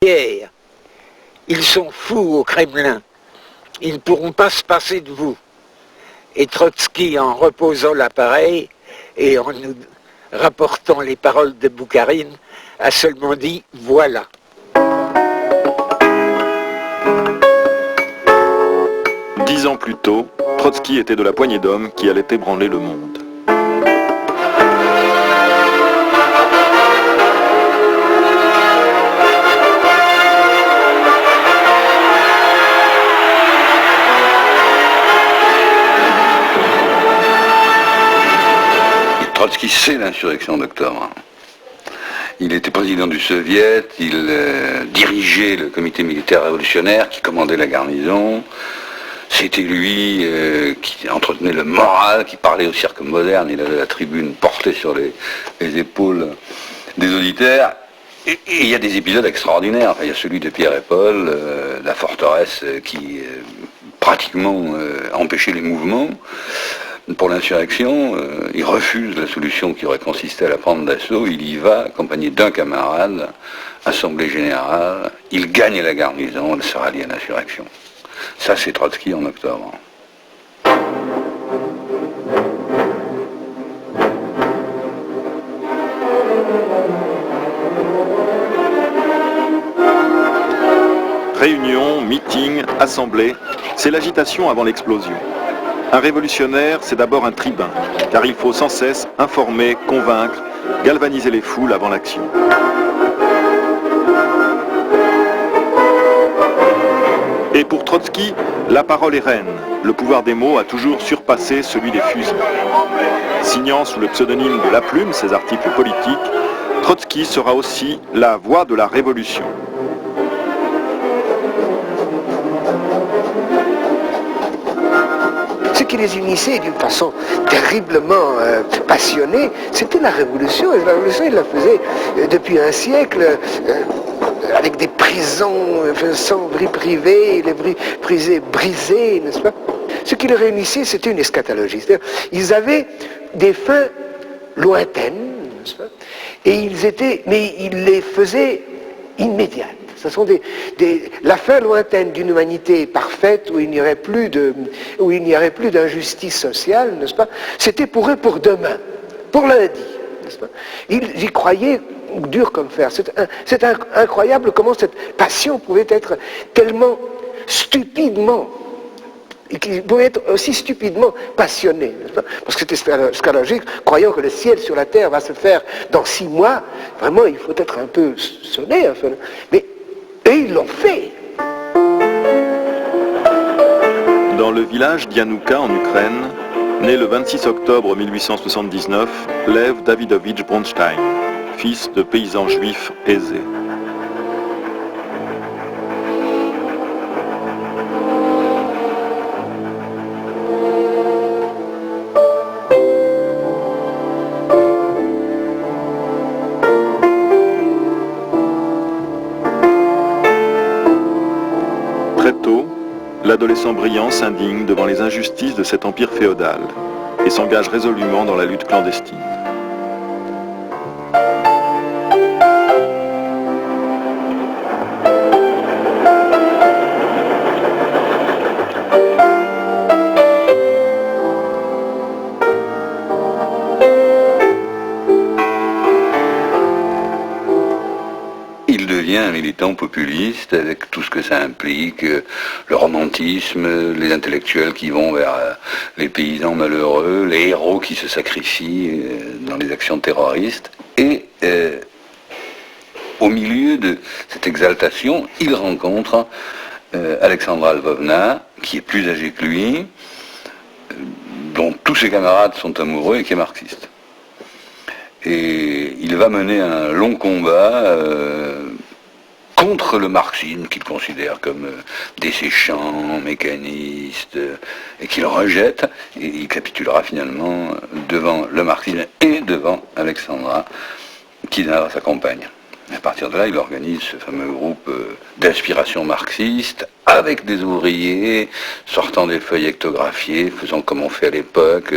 Hier, ils sont fous au Kremlin. Ils ne pourront pas se passer de vous. Et Trotsky, en reposant l'appareil et en nous rapportant les paroles de Boukharine, a seulement dit « voilà ». 10 ans plus tôt, Trotsky était de la poignée d'hommes qui allaient ébranler le monde. Trotsky, c'est l'insurrection d'octobre. Il était président du Soviet, il dirigeait le comité militaire révolutionnaire qui commandait la garnison. C'était lui qui entretenait le moral, qui parlait au cirque moderne. Il avait la tribune portée sur les épaules des auditeurs. Et il y a des épisodes extraordinaires. Enfin, il y a celui de Pierre et Paul, la forteresse qui pratiquement empêchait les mouvements. Pour l'insurrection, il refuse la solution qui aurait consisté à la prendre d'assaut. Il y va, accompagné d'un camarade, assemblée générale. Il gagne la garnison, elle se rallie à l'insurrection. Ça, c'est Trotsky en octobre. Réunion, meeting, assemblée, c'est l'agitation avant l'explosion. Un révolutionnaire, c'est d'abord un tribun, car il faut sans cesse informer, convaincre, galvaniser les foules avant l'action. Et pour Trotsky, la parole est reine. Le pouvoir des mots a toujours surpassé celui des fusils. Signant sous le pseudonyme de La Plume ses articles politiques, Trotsky sera aussi la voix de la révolution. Ce qui les unissait d'une façon terriblement passionnée, c'était la révolution. Et la révolution, ils la faisaient depuis un siècle, avec des prisons sans vie privée, les prisés brisés, n'est-ce pas? Ce qui les réunissait, c'était une eschatologie. C'est-à-dire, ils avaient des fins lointaines, n'est-ce pas? Mais ils les faisaient immédiates. Ce sont la fin lointaine d'une humanité parfaite où il n'y aurait plus d'injustice sociale, n'est-ce pas? C'était pour eux pour demain, pour lundi, n'est-ce pas? Ils y croyaient dur comme fer. C'est incroyable comment cette passion pouvait être tellement stupidement, et qui pouvait être aussi stupidement passionnée, n'est-ce pas? Parce que c'était scatologique, croyant que le ciel sur la terre va se faire dans 6 mois. Vraiment, il faut être un peu sonné, enfin. Et ils l'ont fait. Dans le village d'Yanouka en Ukraine, né le 26 octobre 1879, Lev Davidovitch Bronstein, fils de paysans juifs aisés. L'adolescent brillant s'indigne devant les injustices de cet empire féodal et s'engage résolument dans la lutte clandestine. Un militant populiste avec tout ce que ça implique, le romantisme, les intellectuels qui vont vers les paysans malheureux, les héros qui se sacrifient dans les actions terroristes. Et au milieu de cette exaltation, il rencontre Alexandra Lvovna, qui est plus âgée que lui, dont tous ses camarades sont amoureux et qui est marxiste. Et il va mener un long combat contre le marxisme qu'il considère comme desséchant, mécaniste, et qu'il rejette, et il capitulera finalement devant le marxisme et devant Alexandra, qui s'accompagne. À partir de là, il organise ce fameux groupe d'inspiration marxiste, avec des ouvriers, sortant des feuilles hectographiées, faisant comme on fait à l'époque,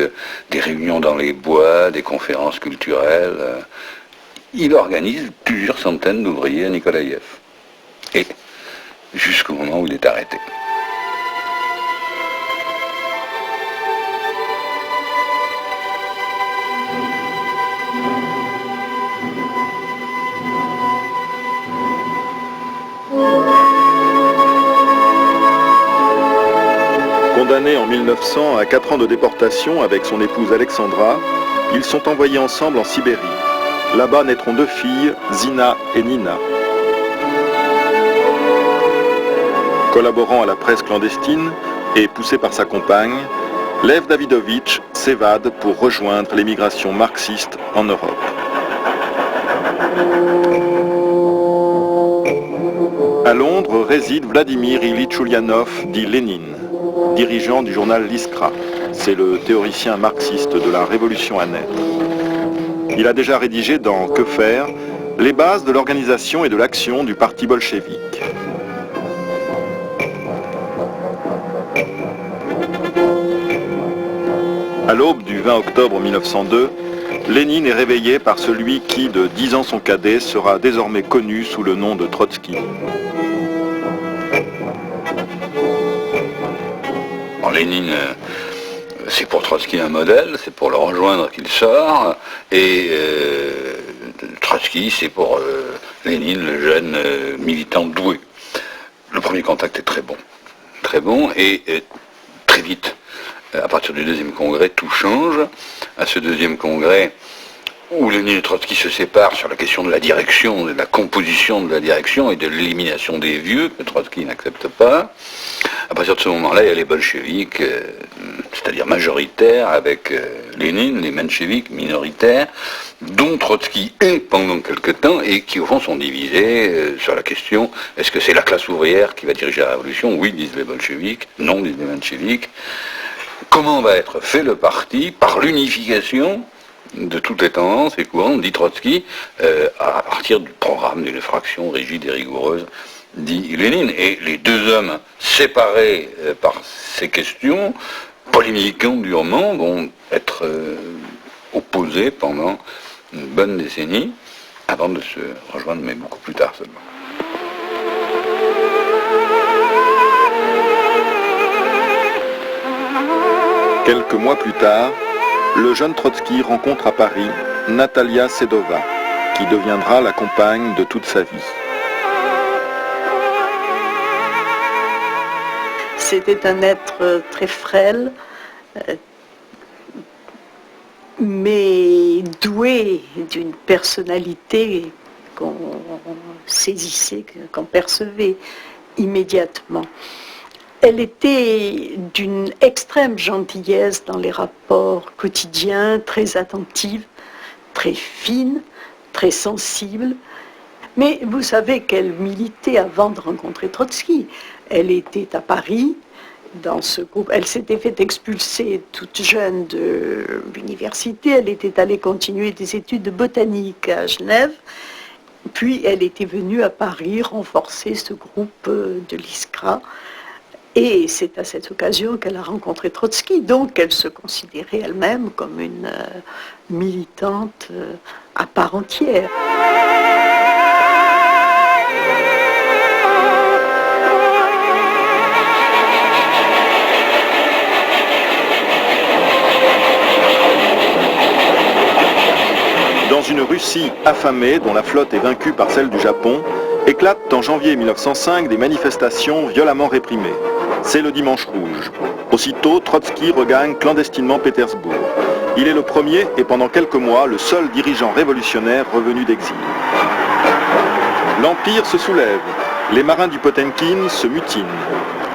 des réunions dans les bois, des conférences culturelles. Il organise plusieurs centaines d'ouvriers à Nikolaïev. et jusqu'au moment où il est arrêté. Condamnés en 1900 à 4 ans de déportation avec son épouse Alexandra, ils sont envoyés ensemble en Sibérie. Là-bas naîtront 2 filles, Zina et Nina. Collaborant à la presse clandestine et poussé par sa compagne, Lev Davidovitch s'évade pour rejoindre l'émigration marxiste en Europe. À Londres réside Vladimir Ilitch Ulyanov, dit Lénine, dirigeant du journal L'Iskra. C'est le théoricien marxiste de la révolution à naître. Il a déjà rédigé dans Que faire les bases de l'organisation et de l'action du parti bolchevique. À l'aube du 20 octobre 1902, Lénine est réveillé par celui qui, de 10 ans son cadet, sera désormais connu sous le nom de Trotsky. Lénine, c'est pour Trotsky un modèle, c'est pour le rejoindre qu'il sort, et Trotsky, c'est pour Lénine, le jeune militant doué. Le premier contact est très bon, et très vite, à partir du deuxième congrès, tout change. À ce deuxième congrès, où Lénine et Trotsky se séparent sur la question de la direction, de la composition de la direction et de l'élimination des vieux, que Trotsky n'accepte pas. À partir de ce moment-là, il y a les bolcheviks, c'est-à-dire majoritaires, avec Lénine, les mencheviks minoritaires, dont Trotsky est pendant quelque temps, et qui au fond sont divisés sur la question, est-ce que c'est la classe ouvrière qui va diriger la révolution? Oui, disent les bolcheviks, non, disent les mencheviks. Comment va être fait le parti? Par l'unification de toutes les tendances et courants, dit Trotsky, à partir du programme d'une fraction rigide et rigoureuse, dit Lénine. Et les deux hommes séparés par ces questions, polémiquant durement, vont être opposés pendant une bonne décennie, avant de se rejoindre, mais beaucoup plus tard seulement. Quelques mois plus tard, le jeune Trotsky rencontre à Paris Natalia Sedova, qui deviendra la compagne de toute sa vie. C'était un être très frêle, mais doué d'une personnalité qu'on saisissait, qu'on percevait immédiatement. Elle était d'une extrême gentillesse dans les rapports quotidiens, très attentive, très fine, très sensible. Mais vous savez qu'elle militait avant de rencontrer Trotsky. Elle était à Paris, dans ce groupe. Elle s'était fait expulser toute jeune de l'université. Elle était allée continuer des études de botanique à Genève. Puis elle était venue à Paris renforcer ce groupe de l'Iskra. Et c'est à cette occasion qu'elle a rencontré Trotsky. Donc elle se considérait elle-même comme une militante à part entière. Dans une Russie affamée, dont la flotte est vaincue par celle du Japon, éclatent en janvier 1905 des manifestations violemment réprimées. C'est le Dimanche Rouge. Aussitôt, Trotsky regagne clandestinement Pétersbourg. Il est le premier et pendant quelques mois le seul dirigeant révolutionnaire revenu d'exil. L'Empire se soulève. Les marins du Potemkin se mutinent.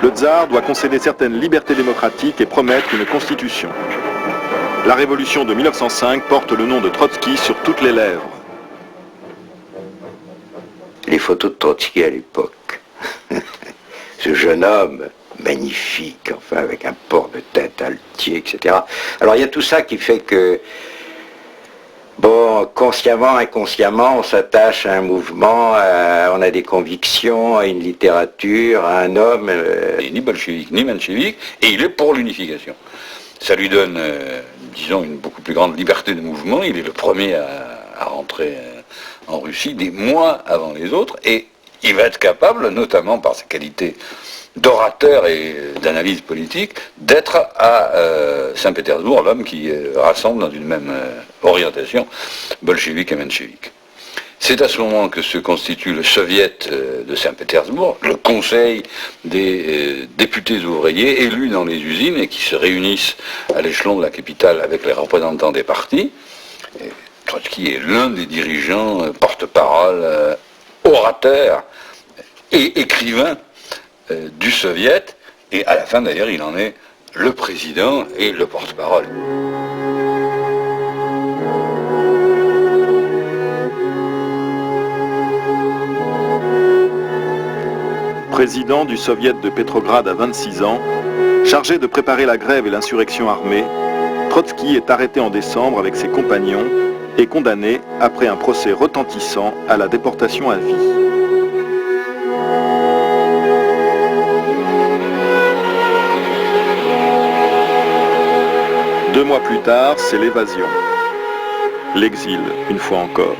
Le tsar doit concéder certaines libertés démocratiques et promettre une constitution. La révolution de 1905 porte le nom de Trotsky sur toutes les lèvres. Les photos de Trotsky à l'époque. Ce jeune homme magnifique, enfin avec un port de tête altier, etc. Alors il y a tout ça qui fait que, bon, consciemment, inconsciemment, on s'attache à un mouvement, on a des convictions, à une littérature, à un homme. Il n'est ni bolchevique ni menchevique, et il est pour l'unification. Ça lui donne, disons, une beaucoup plus grande liberté de mouvement. Il est le premier à rentrer en Russie des mois avant les autres, et il va être capable, notamment par ses qualités d'orateur et d'analyse politique, d'être à Saint-Pétersbourg l'homme qui rassemble dans une même orientation bolchevique et menchevique. C'est à ce moment que se constitue le soviet de Saint-Pétersbourg, le conseil des députés ouvriers élus dans les usines et qui se réunissent à l'échelon de la capitale avec les représentants des partis. Et Trotsky est l'un des dirigeants, porte-parole, orateur et écrivain du soviet, et à la fin d'ailleurs il en est le président et le porte-parole. Président du soviet de Pétrograd à 26 ans, chargé de préparer la grève et l'insurrection armée, Trotsky est arrêté en décembre avec ses compagnons et condamné après un procès retentissant à la déportation à vie. Deux mois plus tard, c'est l'évasion. L'exil, une fois encore.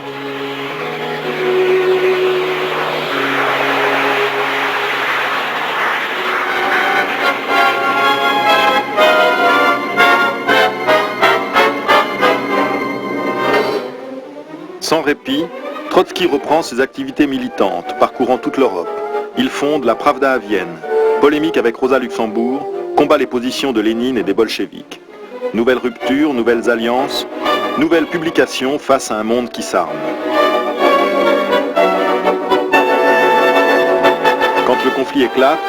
Sans répit, Trotsky reprend ses activités militantes, parcourant toute l'Europe. Il fonde la Pravda à Vienne, polémique avec Rosa Luxembourg, combat les positions de Lénine et des bolcheviks. Nouvelles ruptures, nouvelles alliances, nouvelles publications face à un monde qui s'arme. Quand le conflit éclate,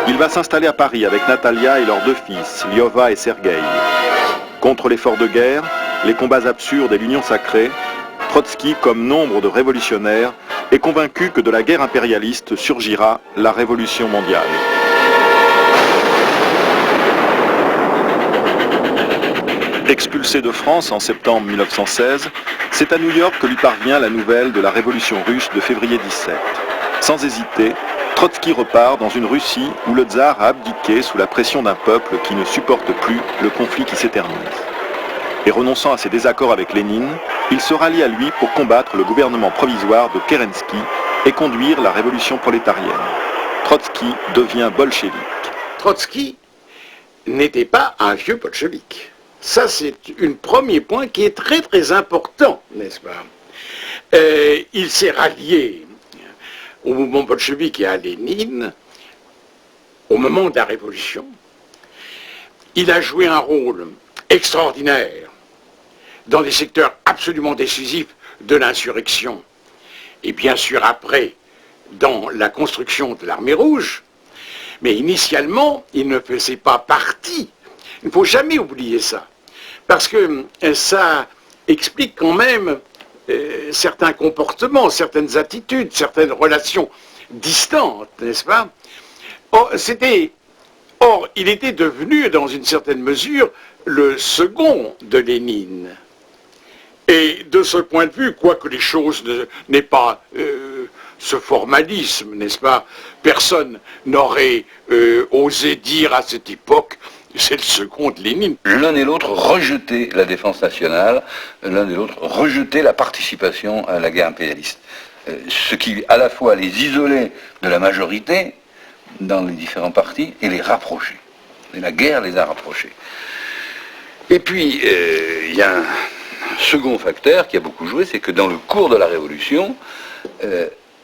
il va s'installer à Paris avec Natalia et leurs deux fils, Lyova et Sergueï. Contre l'effort de guerre, les combats absurdes et l'union sacrée, Trotsky, comme nombre de révolutionnaires, est convaincu que de la guerre impérialiste surgira la révolution mondiale. Expulsé de France en septembre 1916, c'est à New York que lui parvient la nouvelle de la révolution russe de février 17. Sans hésiter, Trotsky repart dans une Russie où le tsar a abdiqué sous la pression d'un peuple qui ne supporte plus le conflit qui s'éternise. Et renonçant à ses désaccords avec Lénine, il se rallie à lui pour combattre le gouvernement provisoire de Kerensky et conduire la révolution prolétarienne. Trotsky devient bolchevique. Trotsky n'était pas un vieux bolchevique. Ça, c'est un premier point qui est très très important, n'est-ce pas? Il s'est rallié au mouvement bolchevique et à Lénine au moment de la Révolution. Il a joué un rôle extraordinaire dans des secteurs absolument décisifs de l'insurrection et bien sûr après dans la construction de l'armée rouge, mais initialement il ne faisait pas partie. Il ne faut jamais oublier ça, parce que ça explique quand même certains comportements, certaines attitudes, certaines relations distantes, n'est-ce pas? Or, il était devenu, dans une certaine mesure, le second de Lénine. Et de ce point de vue, quoique les choses n'aient pas ce formalisme, n'est-ce pas? Personne n'aurait osé dire à cette époque c'est le second de Lénine. L'un et l'autre rejetaient la défense nationale, l'un et l'autre rejetaient la participation à la guerre impérialiste. Ce qui à la fois les isolait de la majorité dans les différents partis et les rapprochait. Et la guerre les a rapprochés. Et puis, il y a un second facteur qui a beaucoup joué, c'est que dans le cours de la Révolution,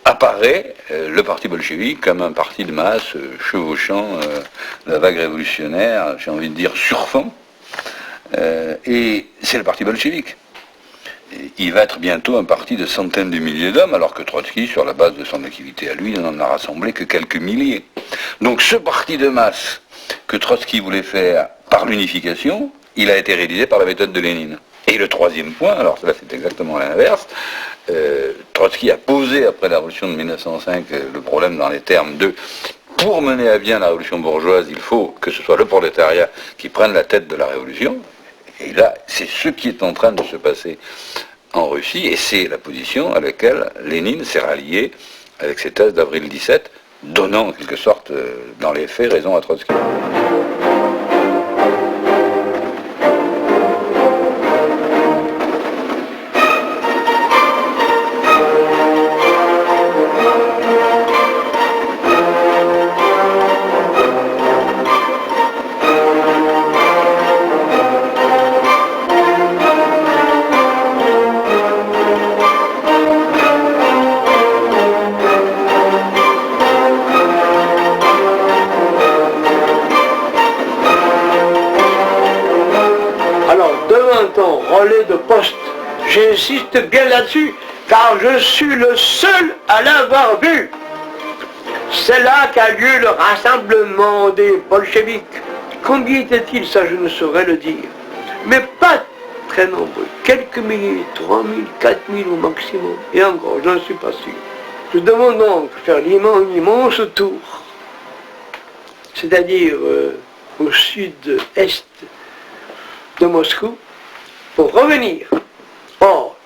apparaît le parti bolchevique comme un parti de masse chevauchant la vague révolutionnaire, j'ai envie de dire surfant, et c'est le parti bolchevique. Il va être bientôt un parti de centaines de milliers d'hommes, alors que Trotsky, sur la base de son activité à lui, n'en a rassemblé que quelques milliers. Donc ce parti de masse que Trotsky voulait faire par l'unification, il a été réalisé par la méthode de Lénine. Et le troisième point, alors là c'est exactement l'inverse, Trotsky a posé après la révolution de 1905 le problème dans les termes de pour mener à bien la révolution bourgeoise, il faut que ce soit le prolétariat qui prenne la tête de la révolution. Et là, c'est ce qui est en train de se passer en Russie, et c'est la position à laquelle Lénine s'est rallié avec ses thèses d'avril 17, donnant en quelque sorte, dans les faits, raison à Trotsky. relais de poste. J'insiste bien là-dessus, car je suis le seul à l'avoir vu. C'est là qu'a lieu le rassemblement des bolcheviks. Combien était-il, ça je ne saurais le dire. Mais pas très nombreux. Quelques milliers, 3000, 4000 au maximum. Et encore, je n'en suis pas sûr. Nous devons donc faire l'immense tour, c'est-à-dire au sud-est de Moscou, pour revenir. Or,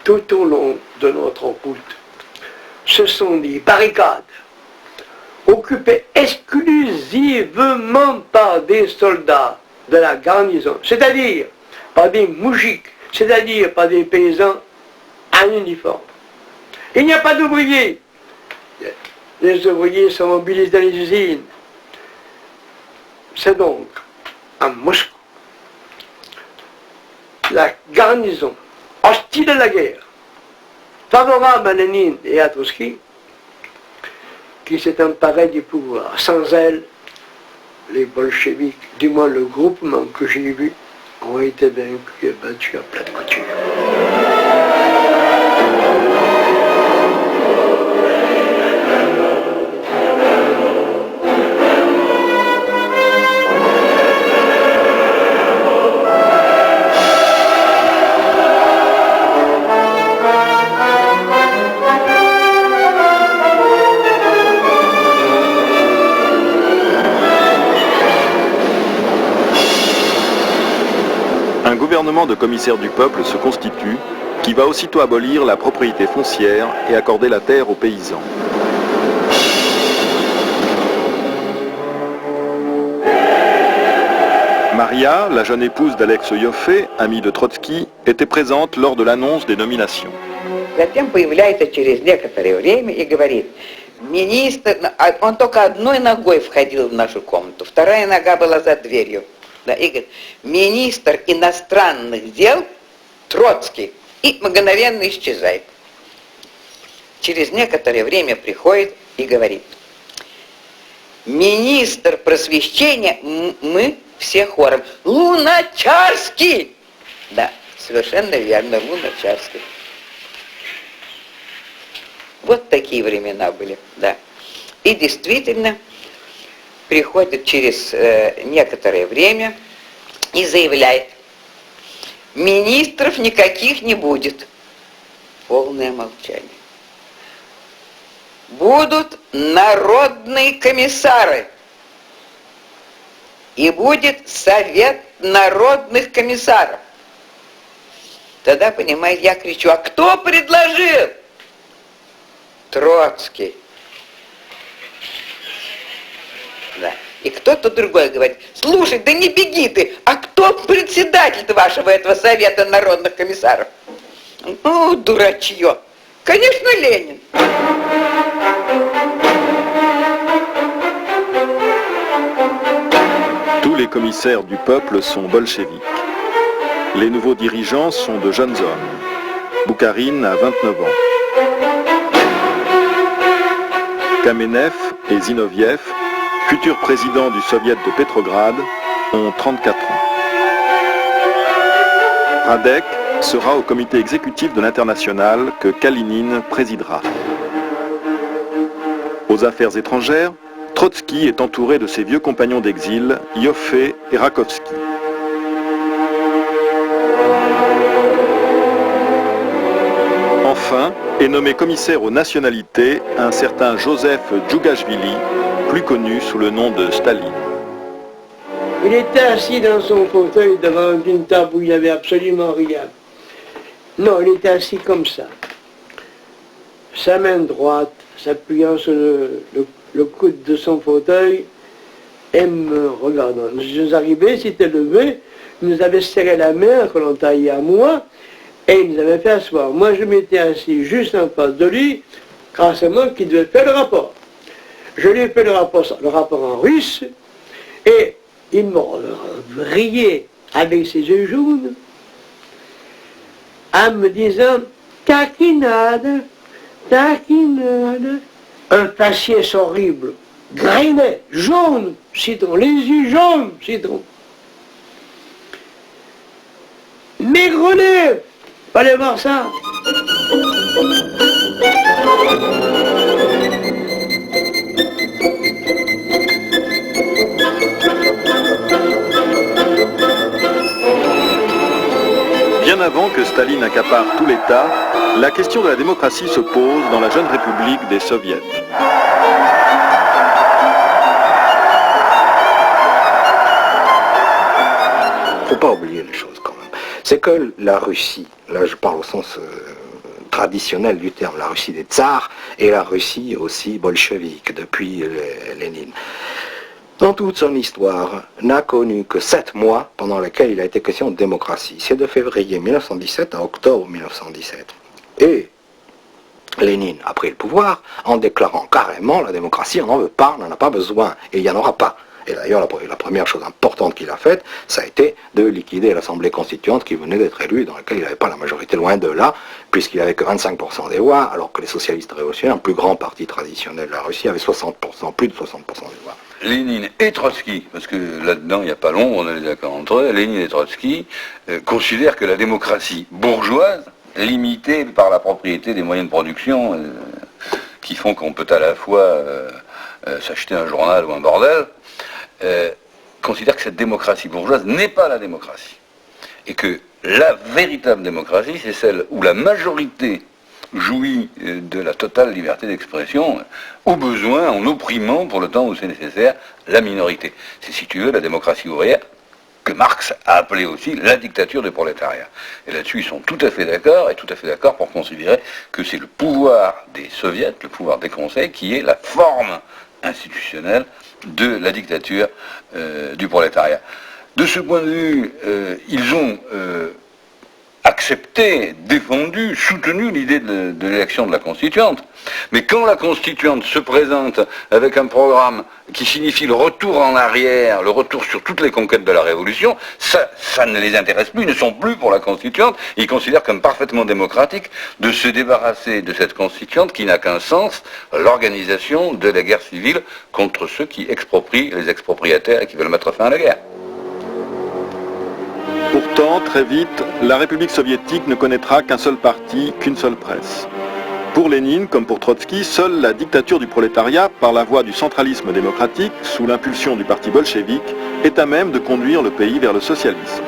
tout au long de notre route, ce sont des barricades occupées exclusivement par des soldats de la garnison, c'est-à-dire par des moujiks, c'est-à-dire par des paysans en uniforme. Il n'y a pas d'ouvriers. Les ouvriers sont mobilisés dans les usines. C'est donc à Moscou la garnison hostile à la guerre, favorable à Lénine et à Trotsky, qui s'est emparé du pouvoir. Sans elle, les bolcheviks, du moins le groupement que j'ai vu, ont été vaincus et battus à plat de couture. Un gouvernement de commissaires du peuple se constitue, qui va aussitôt abolir la propriété foncière et accorder la terre aux paysans. Maria, la jeune épouse d'Alex Йоффе, ami de Trotsky, était présente lors de l'annonce des nominations. Затем появляется через некоторое время и говорит, министр, он только одной ногой входил в нашу комнату, вторая нога была за дверью. Да, и говорит, министр иностранных дел Троцкий, и мгновенно исчезает. Через некоторое время приходит и говорит, министр просвещения, мы все хором, Луначарский! Да, совершенно верно, Луначарский. Вот такие времена были, да. И действительно, приходит через некоторое время и заявляет, министров никаких не будет. Полное молчание. Будут народные комиссары. И будет совет народных комиссаров. Тогда, понимаете, я кричу, а кто предложил? Троцкий. Да. И кто-то другой говорит, слушай, да не беги ты, а кто председатель вашего этого совета народных комиссаров? Ну, дурачье. Конечно, Ленин. Tous les commissaires du peuple sont bolcheviques. Les nouveaux dirigeants sont de jeunes hommes. Boukharine a 29 ans. Kamenev et Zinoviev, futurs présidents du Soviet de Petrograd, ont 34 ans. Radek sera au comité exécutif de l'Internationale que Kalinine présidera. Aux affaires étrangères, Trotsky est entouré de ses vieux compagnons d'exil, Yoffe et Rakovsky. Enfin, est nommé commissaire aux nationalités un certain Joseph Djougashvili, plus connu sous le nom de Staline. Il était assis dans son fauteuil devant une table où il n'y avait absolument rien. Non, il était assis comme ça. Sa main droite s'appuyant sur le coude de son fauteuil et me regardant. Je suis arrivé, s'était levé, il nous avait serré la main, que l'on taillait à moi, et il nous avait fait asseoir. Moi, je m'étais assis juste en face de lui, car c'est moi qui devais faire le rapport. Je lui ai fait le rapport en russe, et il m'a brillé avec ses yeux jaunes, en me disant « taquinade, taquinade ». Un faciès horrible, grainé, jaune, citron, les yeux jaunes, citron. Mais Grenelle. Allez voir ça. Bien avant que Staline accapare tout l'État, la question de la démocratie se pose dans la jeune république des Soviets. Il ne faut pas oublier les choses quand même. C'est que la Russie, là je parle au sens traditionnel du terme, la Russie des tsars et la Russie aussi bolchevique depuis Lénine, dans toute son histoire, n'a connu que 7 mois pendant lesquels il a été question de démocratie. C'est de février 1917 à octobre 1917. Et Lénine a pris le pouvoir en déclarant carrément la démocratie, on n'en veut pas, on n'en a pas besoin, et il n'y en aura pas. Et d'ailleurs, la première chose importante qu'il a faite, ça a été de liquider l'Assemblée constituante qui venait d'être élue, dans laquelle il n'avait pas la majorité, loin de là, puisqu'il n'avait que 25% des voix, alors que les socialistes révolutionnaires, le plus grand parti traditionnel de la Russie, avaient 60%, plus de 60% des voix. Lénine et Trotsky, parce que là-dedans il n'y a pas long, on a des accords entre eux, Lénine et Trotsky considèrent que la démocratie bourgeoise, limitée par la propriété des moyens de production, qui font qu'on peut à la fois s'acheter un journal ou un bordel, considère que cette démocratie bourgeoise n'est pas la démocratie. Et que la véritable démocratie, c'est celle où la majorité jouit de la totale liberté d'expression, au besoin, en opprimant, pour le temps où c'est nécessaire, la minorité. C'est, si tu veux, la démocratie ouvrière, que Marx a appelé aussi la dictature du prolétariat. Et là-dessus, ils sont tout à fait d'accord, et tout à fait d'accord pour considérer que c'est le pouvoir des soviets, le pouvoir des conseils, qui est la forme institutionnelle de la dictature du prolétariat. De ce point de vue, ils ont accepté, défendu, soutenu l'idée de l'élection de la constituante. Mais quand la constituante se présente avec un programme qui signifie le retour en arrière, le retour sur toutes les conquêtes de la Révolution, ça ne les intéresse plus, ils ne sont plus pour la constituante. Ils considèrent comme parfaitement démocratique de se débarrasser de cette constituante qui n'a qu'un sens, l'organisation de la guerre civile contre ceux qui exproprient les expropriataires et qui veulent mettre fin à la guerre. Pourtant, très vite, la République soviétique ne connaîtra qu'un seul parti, qu'une seule presse. Pour Lénine, comme pour Trotsky, seule la dictature du prolétariat, par la voie du centralisme démocratique, sous l'impulsion du parti bolchevique, est à même de conduire le pays vers le socialisme.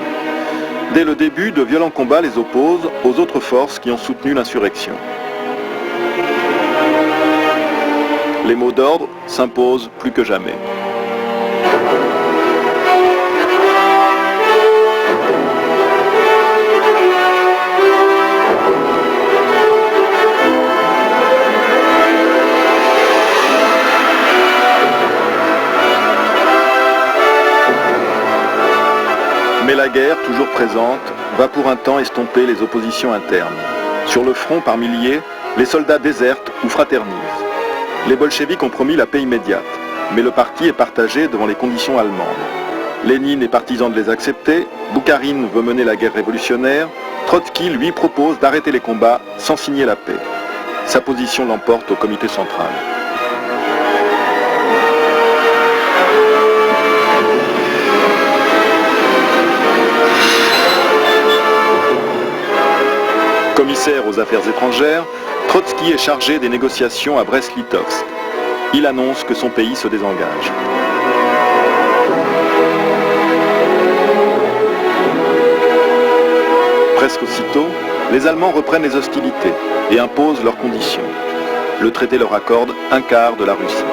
Dès le début, de violents combats les opposent aux autres forces qui ont soutenu l'insurrection. Les mots d'ordre s'imposent plus que jamais. Mais la guerre, toujours présente, va pour un temps estomper les oppositions internes. Sur le front, par milliers, les soldats désertent ou fraternisent. Les bolcheviks ont promis la paix immédiate, mais le parti est partagé devant les conditions allemandes. Lénine est partisan de les accepter, Boukharine veut mener la guerre révolutionnaire, Trotsky lui propose d'arrêter les combats sans signer la paix. Sa position l'emporte au comité central. Commissaire aux affaires étrangères, Trotsky est chargé des négociations à Brest-Litovsk. Il annonce que son pays se désengage. Presque aussitôt, les Allemands reprennent les hostilités et imposent leurs conditions. Le traité leur accorde un quart de la Russie.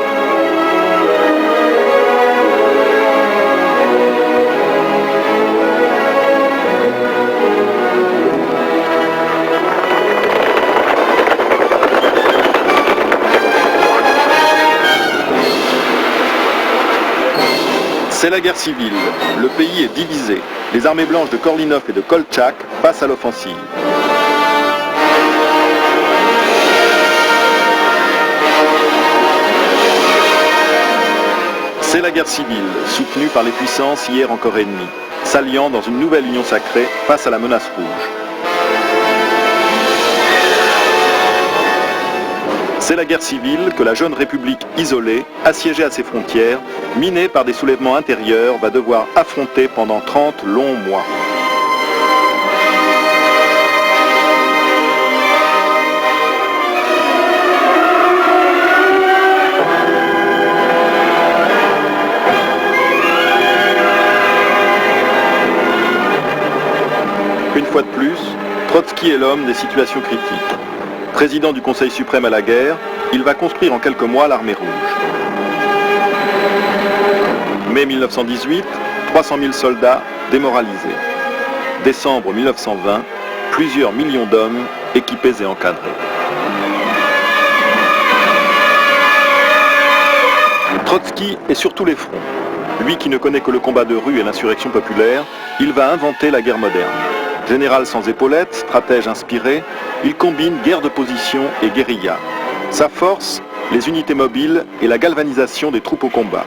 C'est la guerre civile. Le pays est divisé. Les armées blanches de Korlinov et de Koltchak passent à l'offensive. C'est la guerre civile, soutenue par les puissances hier encore ennemies, s'alliant dans une nouvelle union sacrée face à la menace rouge. C'est la guerre civile que la jeune république isolée, assiégée à ses frontières, minée par des soulèvements intérieurs, va devoir affronter pendant 30 longs mois. fois de plus, Trotsky est l'homme des situations critiques. Président du Conseil suprême à la guerre, il va construire en quelques mois l'armée rouge. Mai 1918, 300 000 soldats démoralisés. Décembre 1920, plusieurs millions d'hommes équipés et encadrés. Trotsky est sur tous les fronts. Lui qui ne connaît que le combat de rue et l'insurrection populaire, il va inventer la guerre moderne. Général sans épaulettes, stratège inspiré, il combine guerre de position et guérilla. Sa force, les unités mobiles et la galvanisation des troupes au combat.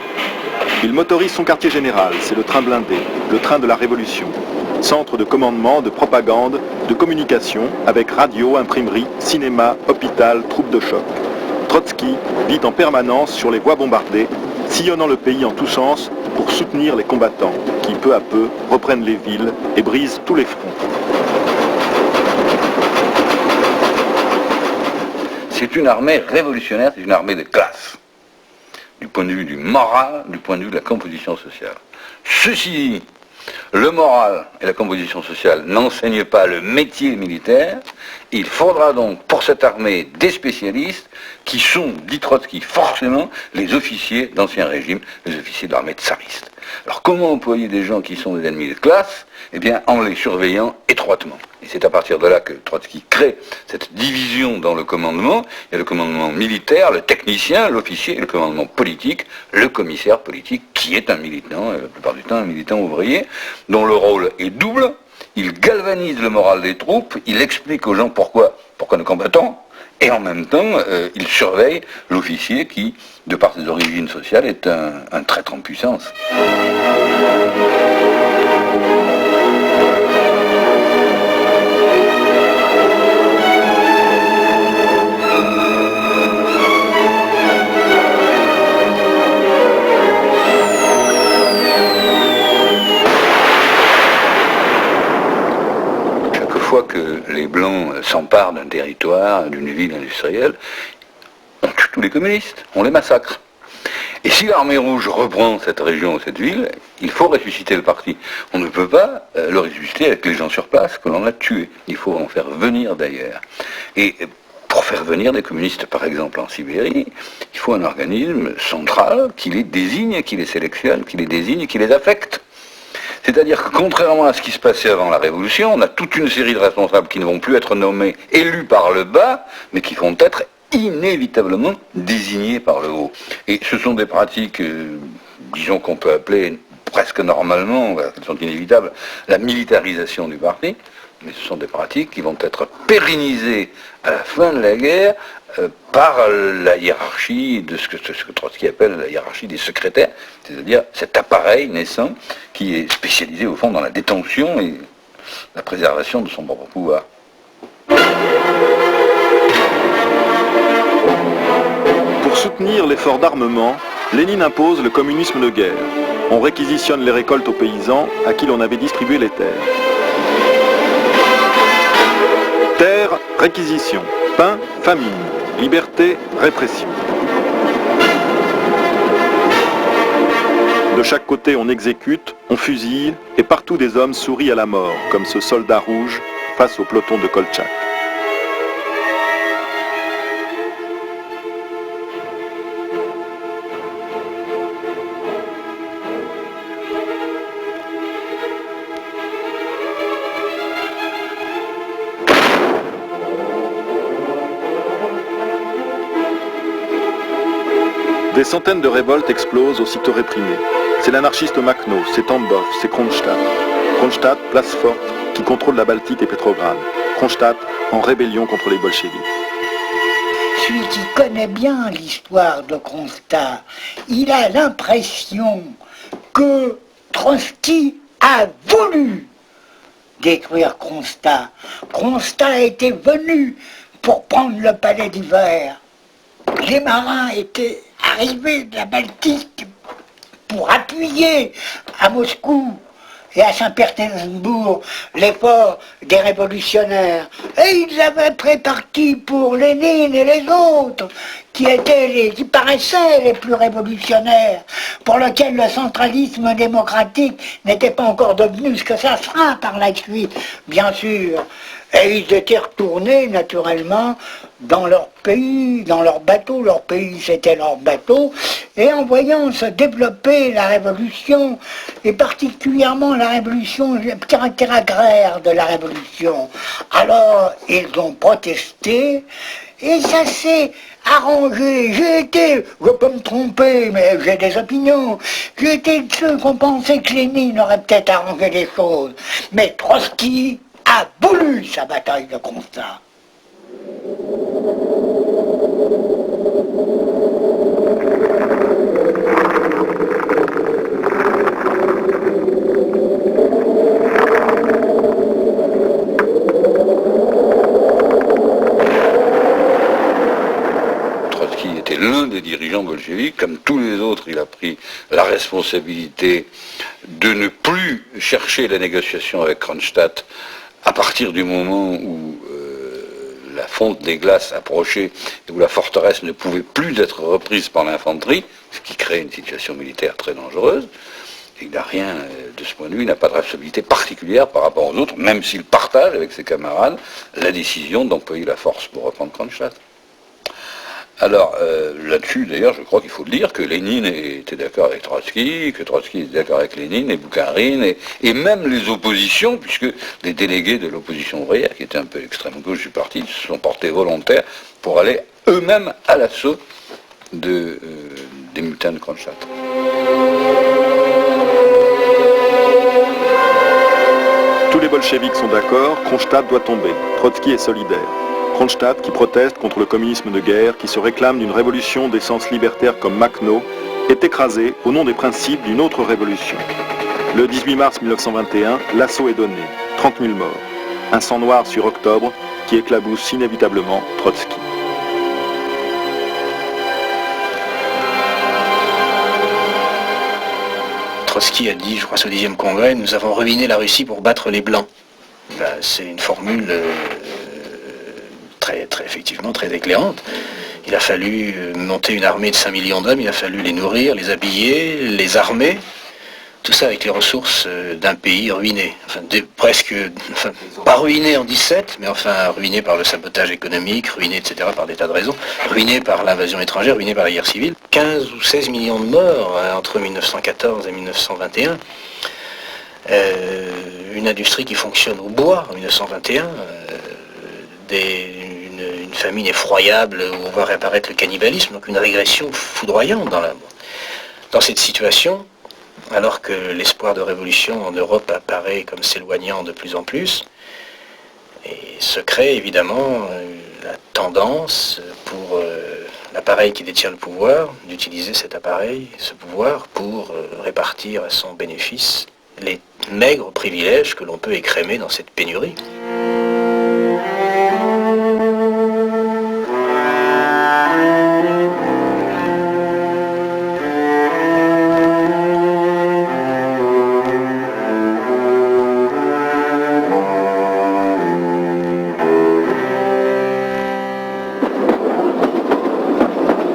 Il motorise son quartier général, c'est le train blindé, le train de la révolution. Centre de commandement, de propagande, de communication, avec radio, imprimerie, cinéma, hôpital, troupes de choc. Trotsky vit en permanence sur les voies bombardées, sillonnant le pays en tous sens pour soutenir les combattants qui, peu à peu, reprennent les villes et brisent tous les fronts. C'est une armée révolutionnaire, c'est une armée de classe. Du point de vue du moral, du point de vue de la composition sociale. Ceci dit, le moral et la composition sociale n'enseignent pas le métier militaire. Il faudra donc pour cette armée des spécialistes qui sont, dit Trotsky, forcément les officiers d'Ancien Régime, les officiers de l'armée tsariste. Alors comment employer des gens qui sont des ennemis de classe? Eh bien en les surveillant étroitement. Et c'est à partir de là que Trotsky crée cette division dans le commandement. Il y a le commandement militaire, le technicien, l'officier, et le commandement politique, le commissaire politique, qui est un militant, la plupart du temps un militant ouvrier, dont le rôle est double. Il galvanise le moral des troupes, il explique aux gens pourquoi nous combattons, et en même temps, il surveille l'officier qui, de par ses origines sociales, est un traître en puissance. Fois que les Blancs s'emparent d'un territoire, d'une ville industrielle, on tue tous les communistes, on les massacre. Et si l'armée rouge reprend cette région ou cette ville, il faut ressusciter le parti. On ne peut pas le ressusciter avec les gens sur place que l'on a tués. Il faut en faire venir d'ailleurs. Et pour faire venir des communistes, par exemple en Sibérie, il faut un organisme central qui les désigne, qui les sélectionne, qui les désigne, qui les affecte. C'est-à-dire que contrairement à ce qui se passait avant la Révolution, on a toute une série de responsables qui ne vont plus être nommés, élus par le bas, mais qui vont être inévitablement désignés par le haut. Et ce sont des pratiques, disons qu'on peut appeler presque normalement, elles sont inévitables, la militarisation du parti, mais ce sont des pratiques qui vont être pérennisées à la fin de la guerre par la hiérarchie de ce que Trotsky appelle la hiérarchie des secrétaires, c'est-à-dire cet appareil naissant qui est spécialisé au fond dans la détention et la préservation de son propre pouvoir. Pour soutenir l'effort d'armement, Lénine impose le communisme de guerre. On réquisitionne les récoltes aux paysans à qui l'on avait distribué les terres. Terre, réquisition. Pain, famine. Liberté, répression. De chaque côté, on exécute, on fusille, et partout des hommes sourient à la mort, comme ce soldat rouge face au peloton de Koltchak. Des centaines de révoltes explosent aussitôt réprimées. C'est l'anarchiste Makhno, c'est Tambov, c'est Kronstadt. Kronstadt, place forte, qui contrôle la Baltique et Petrograd. Kronstadt, en rébellion contre les bolcheviks. Celui qui connaît bien l'histoire de Kronstadt, il a l'impression que Trotsky a voulu détruire Kronstadt. Kronstadt était venu pour prendre le palais d'hiver. Les marins étaient arrivés de la Baltique pour appuyer à Moscou et à Saint-Pétersbourg l'effort des révolutionnaires. Et ils avaient pris parti pour Lénine et les autres, qui paraissaient les plus révolutionnaires, pour lesquels le centralisme démocratique n'était pas encore devenu ce que ça sera par la suite, bien sûr. Et ils étaient retournés, naturellement, dans leur pays, dans leur bateau. Leur pays, c'était leur bateau. Et en voyant se développer la révolution, et particulièrement la révolution, le caractère agraire de la révolution, alors ils ont protesté, et ça s'est arrangé. J'ai été, je peux me tromper, mais j'ai des opinions, j'ai été de ceux qui ont pensé que Lénine aurait peut-être arrangé les choses. Mais Trotsky a voulu sa bataille de Kronstadt. Trotsky était l'un des dirigeants bolcheviques, comme tous les autres, il a pris la responsabilité de ne plus chercher la négociation avec Kronstadt à partir du moment où la fonte des glaces approchait et où la forteresse ne pouvait plus être reprise par l'infanterie, ce qui crée une situation militaire très dangereuse. Et il n'a rien, de ce point de vue, il n'a pas de responsabilité particulière par rapport aux autres, même s'il partage avec ses camarades la décision d'employer la force pour reprendre Kronstadt. Alors, là-dessus, d'ailleurs, je crois qu'il faut le dire, que Lénine était d'accord avec Trotsky, que Trotsky était d'accord avec Lénine et Boukharine, et même les oppositions, puisque les délégués de l'opposition ouvrière, qui étaient un peu extrême gauche du parti, se sont portés volontaires pour aller eux-mêmes à l'assaut des mutins de Kronstadt. Tous les bolcheviks sont d'accord, Kronstadt doit tomber. Trotsky est solidaire. Kronstadt, qui proteste contre le communisme de guerre, qui se réclame d'une révolution d'essence libertaire comme Makhno, est écrasé au nom des principes d'une autre révolution. Le 18 mars 1921, l'assaut est donné. 30 000 morts. Un sang noir sur Octobre qui éclabousse inévitablement Trotsky. Trotsky a dit, je crois, au 10e congrès, nous avons ruiné la Russie pour battre les Blancs. Ben, c'est une formule effectivement très éclairante. Il a fallu monter une armée de 5 millions d'hommes, il a fallu les nourrir, les habiller, les armer, tout ça avec les ressources d'un pays ruiné. Pas ruiné en 17, mais enfin ruiné par le sabotage économique, ruiné, etc., par des tas de raisons, ruiné par l'invasion étrangère, ruiné par la guerre civile. 15 ou 16 millions de morts entre 1914 et 1921. Une industrie qui fonctionne au bois en 1921, une famine effroyable où on voit réapparaître le cannibalisme, donc une régression foudroyante dans cette situation, alors que l'espoir de révolution en Europe apparaît comme s'éloignant de plus en plus, et se crée évidemment la tendance pour l'appareil qui détient le pouvoir d'utiliser cet appareil, ce pouvoir, pour répartir à son bénéfice les maigres privilèges que l'on peut écrémer dans cette pénurie.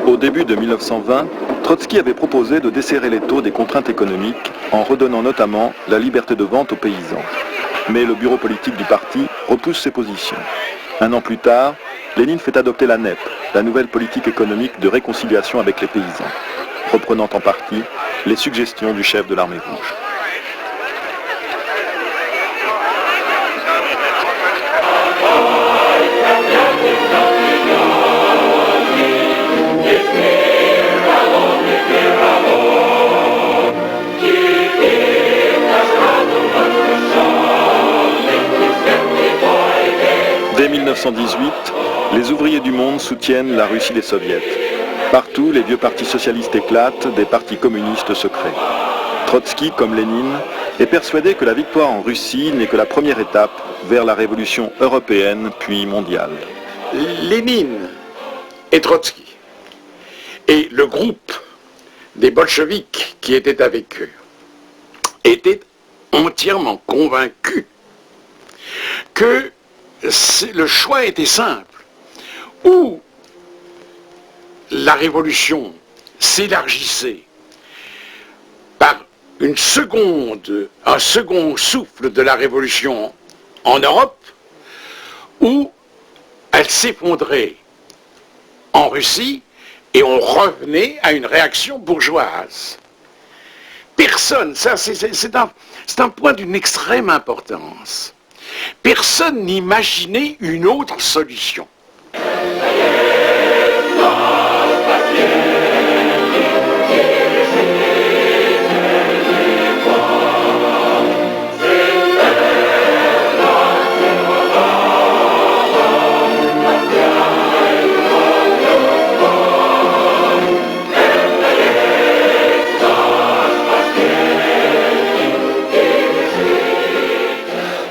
Au début de 1920, Trotsky avait proposé de desserrer l'étau des contraintes économiques en redonnant notamment la liberté de vente aux paysans. Mais le bureau politique du parti repousse ses positions. Un an plus tard, Lénine fait adopter la NEP, la nouvelle politique économique de réconciliation avec les paysans, reprenant en partie les suggestions du chef de l'armée rouge. Dès 1918, les ouvriers du monde soutiennent la Russie des soviets. Partout, les vieux partis socialistes éclatent, des partis communistes se créent. Trotsky, comme Lénine, est persuadé que la victoire en Russie n'est que la première étape vers la révolution européenne puis mondiale. Lénine et Trotsky et le groupe des bolcheviks qui étaient avec eux étaient entièrement convaincu que le choix était simple. Ou la révolution s'élargissait par un second souffle de la révolution en Europe, ou elle s'effondrait en Russie et on revenait à une réaction bourgeoise. Personne, ça c'est un point d'une extrême importance, personne n'imaginait une autre solution.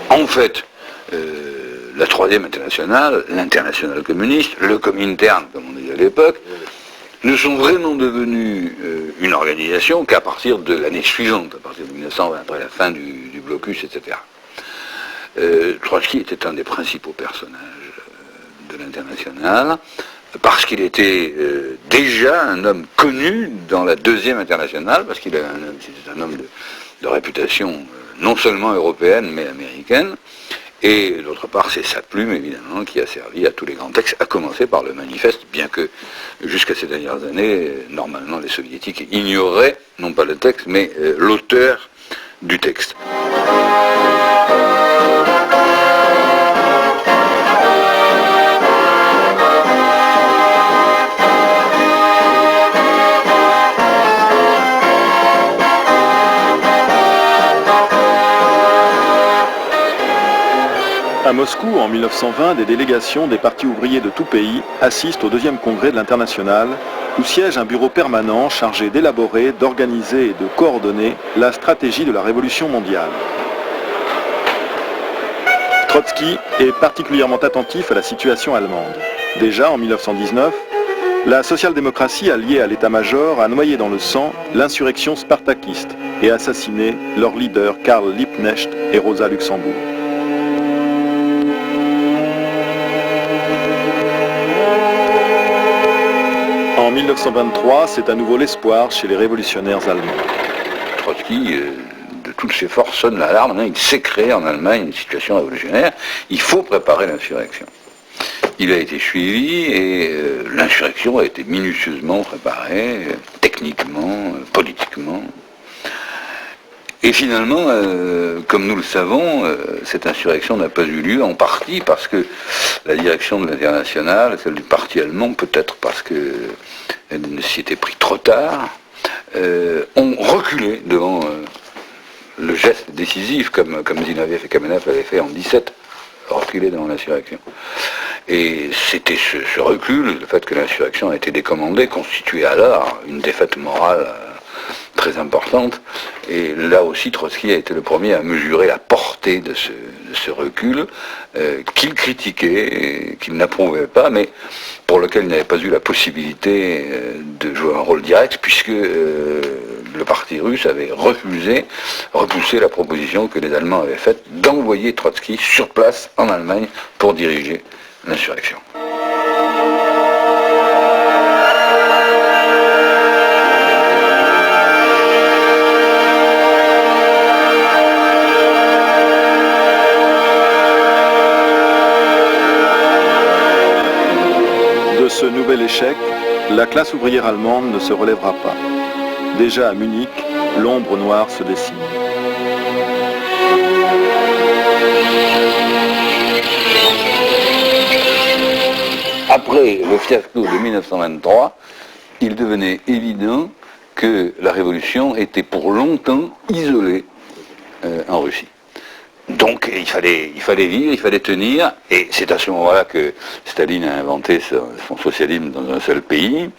En fait, la Troisième Internationale, l'Internationale communiste, le Comintern, comme on disait à l'époque, ne sont vraiment devenus une organisation qu'à partir de l'année suivante, à partir de 1920, après la fin du blocus, etc. Trotsky était un des principaux personnages de l'Internationale, parce qu'il était déjà un homme connu dans la Deuxième Internationale, parce qu'il était un homme de réputation non seulement européenne, mais américaine. Et d'autre part, c'est sa plume, évidemment, qui a servi à tous les grands textes, à commencer par le manifeste, bien que jusqu'à ces dernières années, normalement, les soviétiques ignoraient, non pas le texte, mais l'auteur du texte. À Moscou, en 1920, des délégations des partis ouvriers de tout pays assistent au deuxième congrès de l'Internationale, où siège un bureau permanent chargé d'élaborer, d'organiser et de coordonner la stratégie de la révolution mondiale. Trotsky est particulièrement attentif à la situation allemande. Déjà en 1919, la social-démocratie alliée à l'état-major a noyé dans le sang l'insurrection spartakiste et assassiné leurs leaders Karl Liebknecht et Rosa Luxembourg. En 1923, c'est à nouveau l'espoir chez les révolutionnaires allemands. Trotsky, de toutes ses forces, sonne l'alarme. Il sait créer en Allemagne une situation révolutionnaire. Il faut préparer l'insurrection. Il a été suivi et l'insurrection a été minutieusement préparée, techniquement, politiquement. Et finalement, comme nous le savons, cette insurrection n'a pas eu lieu, en partie parce que la direction de l'Internationale, celle du parti allemand, peut-être parce qu'elle s'y était pris trop tard, ont reculé devant le geste décisif, comme Zinoviev et Kamenev l'avaient fait en 17, reculer devant l'insurrection. Et c'était ce recul, le fait que l'insurrection a été décommandée, constituait alors une défaite morale très importante. Et là aussi, Trotsky a été le premier à mesurer la portée de ce recul, qu'il critiquait, qu'il n'approuvait pas, mais pour lequel il n'avait pas eu la possibilité de jouer un rôle direct, puisque le parti russe avait repoussé la proposition que les Allemands avaient faite d'envoyer Trotsky sur place en Allemagne pour diriger l'insurrection. De ce nouvel échec, la classe ouvrière allemande ne se relèvera pas. Déjà à Munich, l'ombre noire se dessine. Après le fiasco de 1923, il devenait évident que la révolution était pour longtemps isolée en Russie. Donc il fallait vivre, il fallait tenir, et c'est à ce moment-là que Staline a inventé son socialisme dans un seul pays,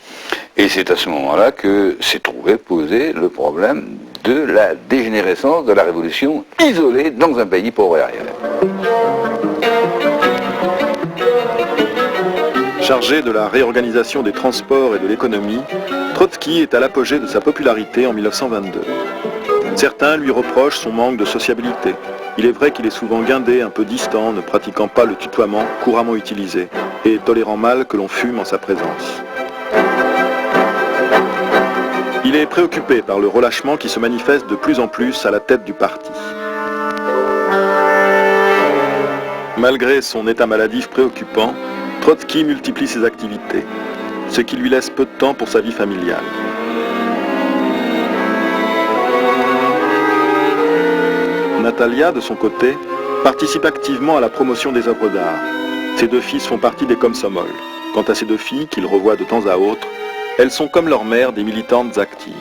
et c'est à ce moment-là que s'est trouvé posé le problème de la dégénérescence de la révolution isolée dans un pays pauvre et arriéré. Chargé de la réorganisation des transports et de l'économie, Trotsky est à l'apogée de sa popularité en 1922. Certains lui reprochent son manque de sociabilité. Il est vrai qu'il est souvent guindé, un peu distant, ne pratiquant pas le tutoiement couramment utilisé, et tolérant mal que l'on fume en sa présence. Il est préoccupé par le relâchement qui se manifeste de plus en plus à la tête du parti. Malgré son état maladif préoccupant, Trotsky multiplie ses activités, ce qui lui laisse peu de temps pour sa vie familiale. Natalia, de son côté, participe activement à la promotion des œuvres d'art. Ses deux fils font partie des Komsomol. Quant à ces deux filles, qu'il revoit de temps à autre, elles sont comme leur mère des militantes actives.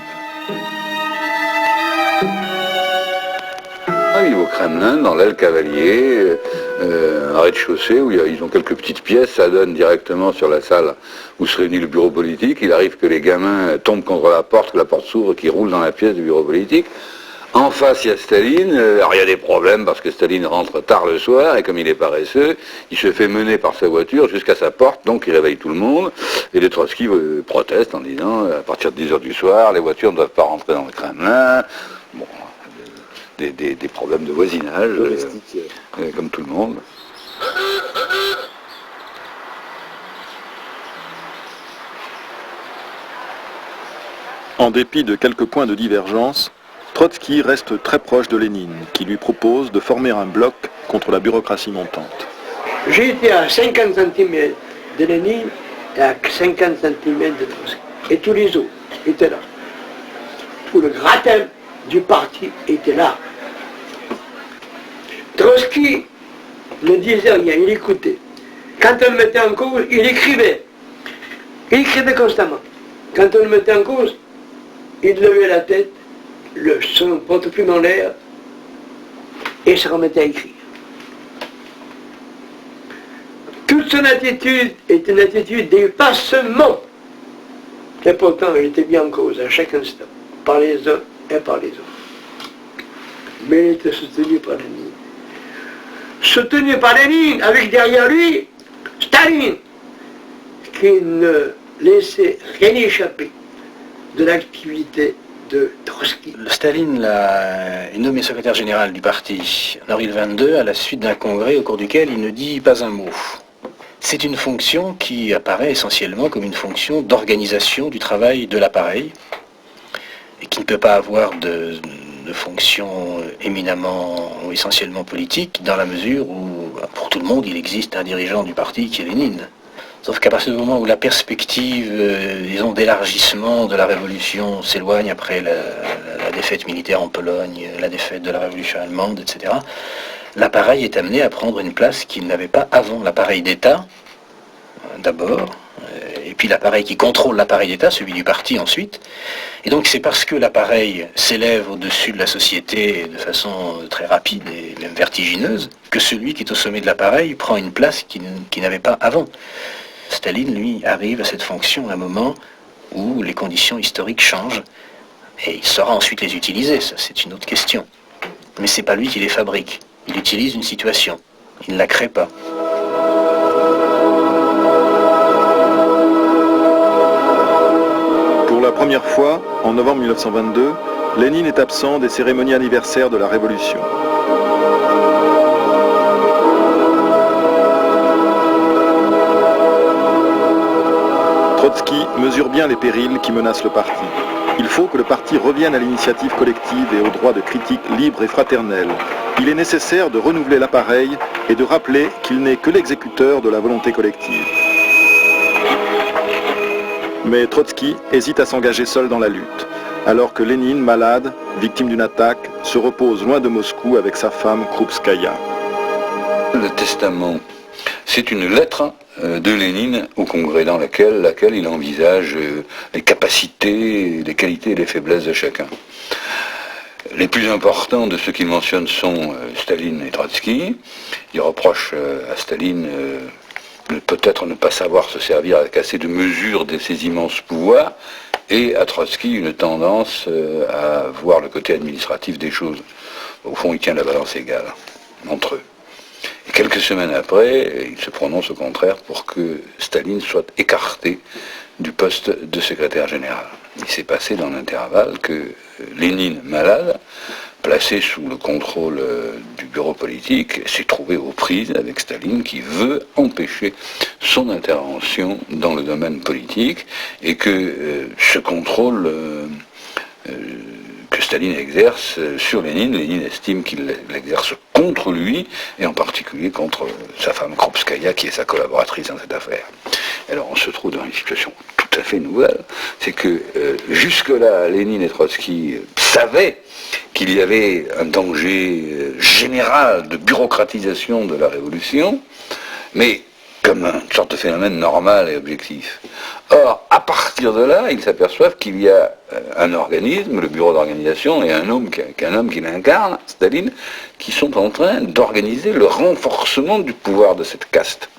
Ils vont au Kremlin, dans l'aile Cavalier, un rez-de-chaussée où ils ont quelques petites pièces, ça donne directement sur la salle où se réunit le bureau politique. Il arrive que les gamins tombent contre la porte, que la porte s'ouvre, qu'ils roulent dans la pièce du bureau politique. En face, il y a Staline. Alors, il y a des problèmes parce que Staline rentre tard le soir et comme il est paresseux, il se fait mener par sa voiture jusqu'à sa porte, donc il réveille tout le monde. Et les Trotsky protestent en disant, à partir de 10h du soir, les voitures ne doivent pas rentrer dans le Kremlin. Bon, des problèmes de voisinage, comme tout le monde. En dépit de quelques points de divergence, Trotsky reste très proche de Lénine, qui lui propose de former un bloc contre la bureaucratie montante. J'étais à 50 cm de Lénine et à 50 cm de Trotsky. Et tous les autres étaient là. Tout le gratin du parti était là. Trotsky ne disait rien, il écoutait. Quand on le mettait en cause, il écrivait. Il écrivait constamment. Quand on le mettait en cause, il levait la tête, son porte-plume en l'air, et se remettait à écrire. Toute son attitude est une attitude d'effacement. Et pourtant, il était bien en cause à chaque instant, par les uns et par les autres. Mais il était soutenu par Lénine. Soutenu par Lénine, avec derrière lui Staline, qui ne laissait rien échapper de l'activité de Trotsky. Staline est nommé secrétaire général du parti en avril 22 à la suite d'un congrès au cours duquel il ne dit pas un mot. C'est une fonction qui apparaît essentiellement comme une fonction d'organisation du travail de l'appareil et qui ne peut pas avoir de fonction éminemment ou essentiellement politique dans la mesure où, pour tout le monde, il existe un dirigeant du parti qui est Lénine. Sauf qu'à partir du moment où la perspective, disons, d'élargissement de la révolution s'éloigne après la défaite militaire en Pologne, la défaite de la révolution allemande, etc., l'appareil est amené à prendre une place qu'il n'avait pas avant. L'appareil d'État, d'abord, et puis l'appareil qui contrôle l'appareil d'État, celui du parti ensuite. Et donc c'est parce que l'appareil s'élève au-dessus de la société de façon très rapide et même vertigineuse que celui qui est au sommet de l'appareil prend une place qu'il n'avait pas avant. Staline, lui, arrive à cette fonction à un moment où les conditions historiques changent et il saura ensuite les utiliser, ça c'est une autre question. Mais c'est pas lui qui les fabrique, il utilise une situation, il ne la crée pas. Pour la première fois, en novembre 1922, Lénine est absent des cérémonies anniversaires de la Révolution. Trotsky mesure bien les périls qui menacent le parti. Il faut que le parti revienne à l'initiative collective et au droit de critique libre et fraternelle. Il est nécessaire de renouveler l'appareil et de rappeler qu'il n'est que l'exécuteur de la volonté collective. Mais Trotsky hésite à s'engager seul dans la lutte, alors que Lénine, malade, victime d'une attaque, se repose loin de Moscou avec sa femme Krupskaya. Le testament, c'est une lettre de Lénine au Congrès dans laquelle il envisage les capacités, les qualités et les faiblesses de chacun. Les plus importants de ceux qu'il mentionne sont Staline et Trotsky. Il reproche à Staline peut-être ne pas savoir se servir avec assez de mesure de ses immenses pouvoirs, et à Trotsky une tendance à voir le côté administratif des choses. Au fond, il tient la balance égale entre eux. Et quelques semaines après, il se prononce au contraire pour que Staline soit écarté du poste de secrétaire général. il s'est passé dans l'intervalle que Lénine, malade, placé sous le contrôle du bureau politique, s'est trouvé aux prises avec Staline qui veut empêcher son intervention dans le domaine politique et que ce contrôle que Staline exerce sur Lénine estime qu'il l'exerce contre lui et en particulier contre sa femme Krupskaya qui est sa collaboratrice dans cette affaire. Alors on se trouve dans une situation tout à fait nouvelle, c'est que jusque-là Lénine et Trotsky savaient qu'il y avait un danger général de bureaucratisation de la révolution, mais comme une sorte de phénomène normal et objectif. Or, à partir de là, ils s'aperçoivent qu'il y a un organisme, le bureau d'organisation, et un homme qui l'incarne, Staline, qui sont en train d'organiser le renforcement du pouvoir de cette caste.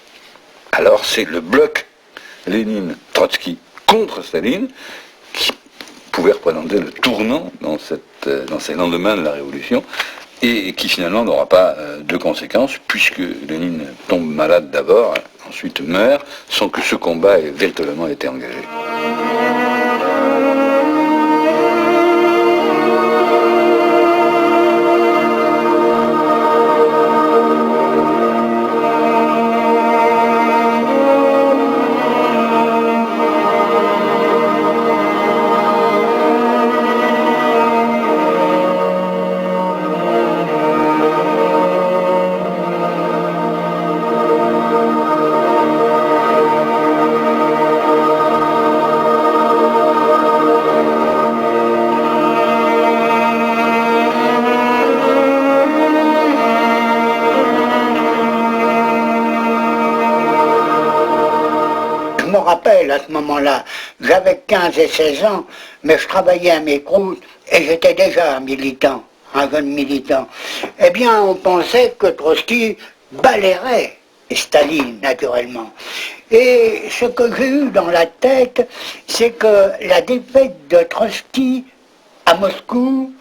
Alors c'est le bloc Lénine-Trotsky contre Staline qui pouvait représenter le tournant dans ces lendemains de la Révolution et qui finalement n'aura pas de conséquences puisque Lénine tombe malade d'abord, ensuite meurt, sans que ce combat ait véritablement été engagé. À ce moment-là, j'avais 15 et 16 ans, mais je travaillais à mes croûtes et j'étais déjà un militant, un jeune militant. Eh bien, on pensait que Trotsky balayerait Staline, naturellement. Et ce que j'ai eu dans la tête, c'est que la défaite de Trotsky à Moscou,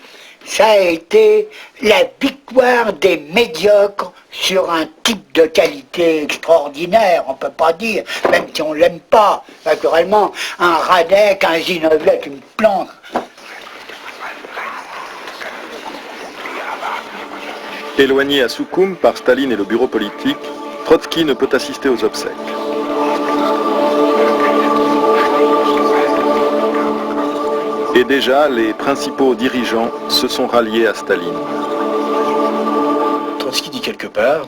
ça a été la victoire des médiocres sur un type de qualité extraordinaire, on ne peut pas dire, même si on ne l'aime pas, naturellement, un Radek, un Zinoviev, une plante. Éloigné à Soukoum par Staline et le bureau politique, Trotsky ne peut assister aux obsèques. Et déjà, les principaux dirigeants se sont ralliés à Staline. Trotsky dit quelque part,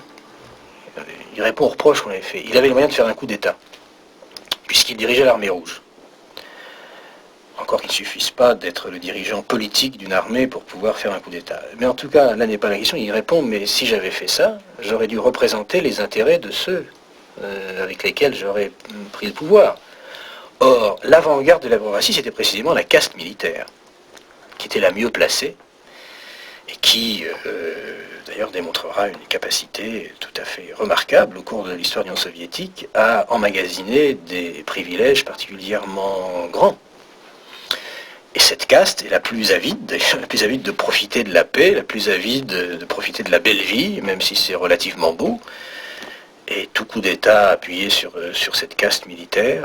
il répond aux reproches qu'on avait fait. Il avait le moyen de faire un coup d'État, puisqu'il dirigeait l'armée rouge. Encore qu'il ne suffise pas d'être le dirigeant politique d'une armée pour pouvoir faire un coup d'État. Mais en tout cas, là n'est pas la question. Il répond, mais si j'avais fait ça, j'aurais dû représenter les intérêts de ceux avec lesquels j'aurais pris le pouvoir. Or, l'avant-garde de la bureaucratie, c'était précisément la caste militaire, qui était la mieux placée, et qui, d'ailleurs, démontrera une capacité tout à fait remarquable au cours de l'histoire de l'Union soviétique à emmagasiner des privilèges particulièrement grands. Et cette caste est la plus avide, de profiter de la paix, la plus avide de profiter de la belle vie, même si c'est relativement beau. Et tout coup d'État appuyé sur cette caste militaire,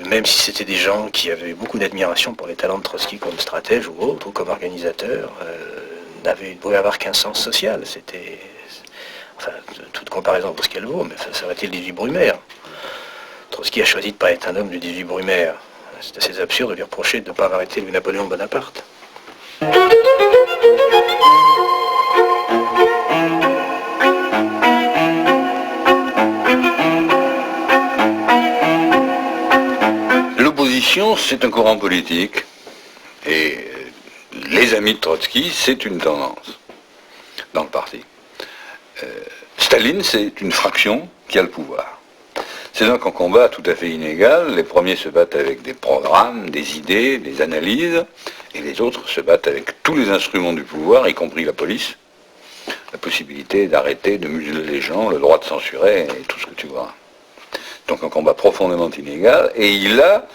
même si c'était des gens qui avaient beaucoup d'admiration pour les talents de Trotsky comme stratège ou autre, ou comme organisateur, ne pouvait avoir qu'un sens social. C'était, enfin, toute comparaison pour ce qu'elle vaut, mais ça aurait été le 18 Brumaire. Trotsky a choisi de ne pas être un homme du 18 Brumaire. C'est assez absurde de lui reprocher de ne pas avoir été le Napoléon Bonaparte. L'opposition, c'est un courant politique, et les amis de Trotsky, c'est une tendance dans le parti. Staline, c'est une fraction qui a le pouvoir. C'est donc un combat tout à fait inégal. Les premiers se battent avec des programmes, des idées, des analyses, et les autres se battent avec tous les instruments du pouvoir, y compris la police, la possibilité d'arrêter, de museler les gens, le droit de censurer, et tout ce que tu vois. Donc un combat profondément inégal, et il a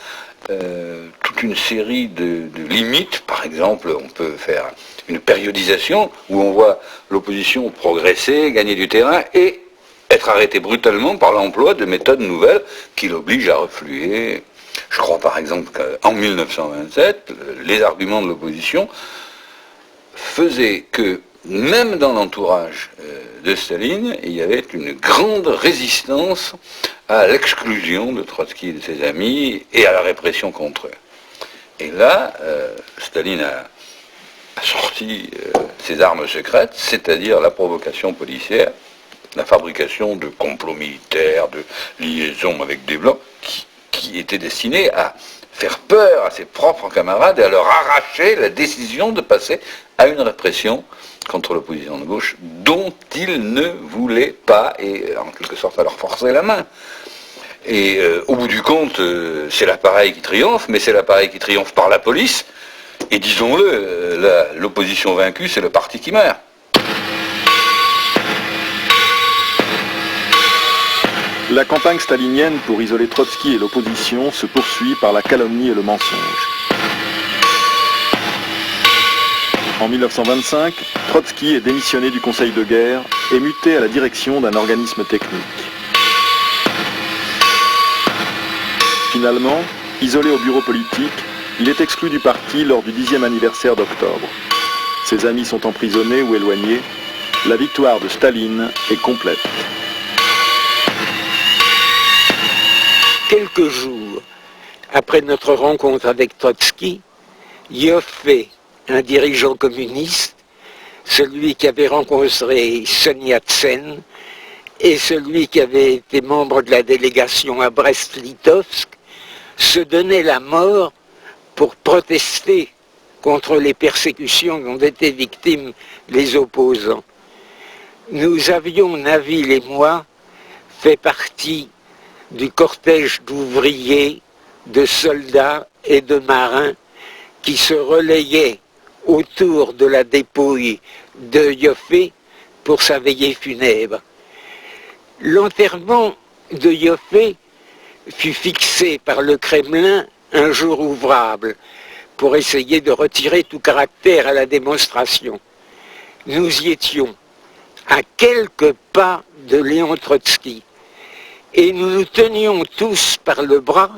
toute une série de limites. Par exemple, on peut faire une périodisation où on voit l'opposition progresser, gagner du terrain, et être arrêté brutalement par l'emploi de méthodes nouvelles qui l'obligent à refluer Je crois par exemple qu'en 1927, les arguments de l'opposition faisaient que, même dans l'entourage de Staline, il y avait une grande résistance à l'exclusion de Trotsky et de ses amis et à la répression contre eux. Et là, Staline a sorti ses armes secrètes, c'est-à-dire la provocation policière, la fabrication de complots militaires, de liaisons avec des blancs, qui étaient destinés à faire peur à ses propres camarades et à leur arracher la décision de passer à une répression contre l'opposition de gauche dont ils ne voulaient pas, et en quelque sorte à leur forcer la main. Et au bout du compte, c'est l'appareil qui triomphe, mais c'est l'appareil qui triomphe par la police, et disons-le, l'opposition vaincue, c'est le parti qui meurt. La campagne stalinienne pour isoler Trotsky et l'opposition se poursuit par la calomnie et le mensonge. En 1925, Trotsky est démissionné du Conseil de guerre et muté à la direction d'un organisme technique. Finalement, isolé au bureau politique, il est exclu du parti lors du 10e anniversaire d'octobre. Ses amis sont emprisonnés ou éloignés. La victoire de Staline est complète. Quelques jours après notre rencontre avec Trotsky, Yoffe, un dirigeant communiste, celui qui avait rencontré Sun Yat-sen et celui qui avait été membre de la délégation à Brest-Litovsk, se donnait la mort pour protester contre les persécutions dont étaient victimes les opposants. Nous avions, Naville et moi, fait partie du cortège d'ouvriers, de soldats et de marins qui se relayaient autour de la dépouille de Yoffe pour sa veillée funèbre. L'enterrement de Yoffe fut fixé par le Kremlin un jour ouvrable pour essayer de retirer tout caractère à la démonstration. Nous y étions à quelques pas de Léon Trotsky et nous nous tenions tous par le bras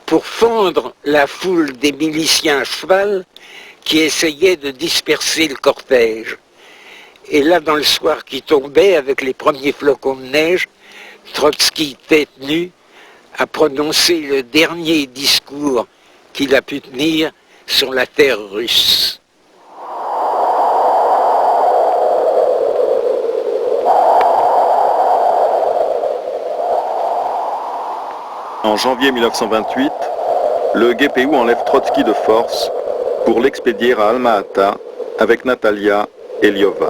pour fendre la foule des miliciens à cheval qui essayaient de disperser le cortège. Et là, dans le soir qui tombait, avec les premiers flocons de neige, Trotsky, tête nue, a prononcé le dernier discours qu'il a pu tenir sur la terre russe. En janvier 1928, le GPU enlève Trotsky de force pour l'expédier à Alma-Ata avec Natalia Eliova.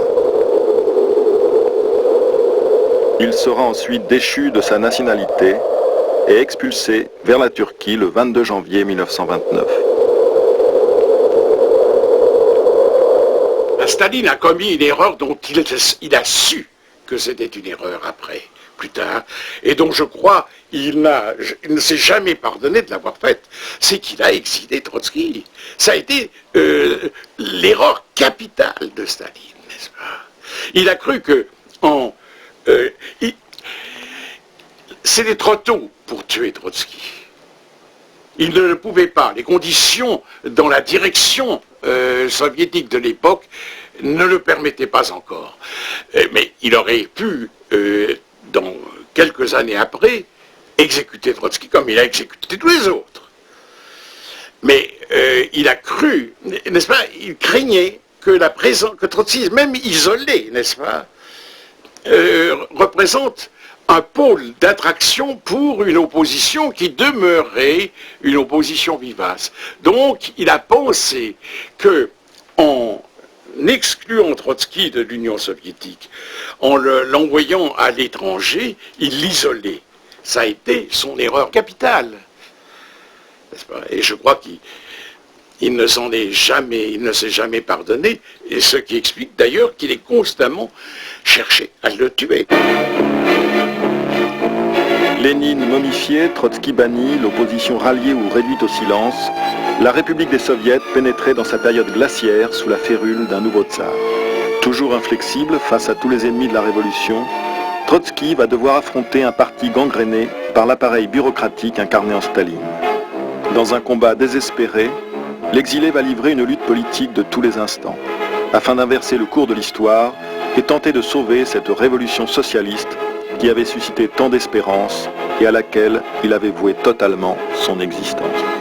Il sera ensuite déchu de sa nationalité et expulsé vers la Turquie le 22 janvier 1929. Staline a commis une erreur dont il a su que c'était une erreur après, plus tard, et dont je crois il ne s'est jamais pardonné de l'avoir faite, c'est qu'il a exilé Trotsky. Ça a été l'erreur capitale de Staline, n'est-ce pas? Il a cru que c'était trop tôt pour tuer Trotsky. Il ne le pouvait pas. Les conditions dans la direction soviétique de l'époque ne le permettaient pas encore. Mais il aurait pu, dans quelques années après, exécuter Trotsky comme il a exécuté tous les autres. Mais il a cru, n'est-ce pas, il craignait que Trotsky, même isolé, n'est-ce pas, représente un pôle d'attraction pour une opposition qui demeurait une opposition vivace. Donc, il a pensé que, en excluant Trotsky de l'Union soviétique, en l'envoyant à l'étranger, il l'isolait. Ça a été son erreur capitale. N'est-ce pas? Et je crois qu'il ne s'est jamais pardonné, et ce qui explique d'ailleurs qu'il est constamment cherché à le tuer. Lénine momifié, Trotsky banni, l'opposition ralliée ou réduite au silence, la République des Soviets pénétrait dans sa période glaciaire sous la férule d'un nouveau tsar. Toujours inflexible face à tous les ennemis de la Révolution, Trotsky va devoir affronter un parti gangréné par l'appareil bureaucratique incarné en Staline. Dans un combat désespéré, l'exilé va livrer une lutte politique de tous les instants, afin d'inverser le cours de l'histoire et tenter de sauver cette révolution socialiste qui avait suscité tant d'espérance et à laquelle il avait voué totalement son existence.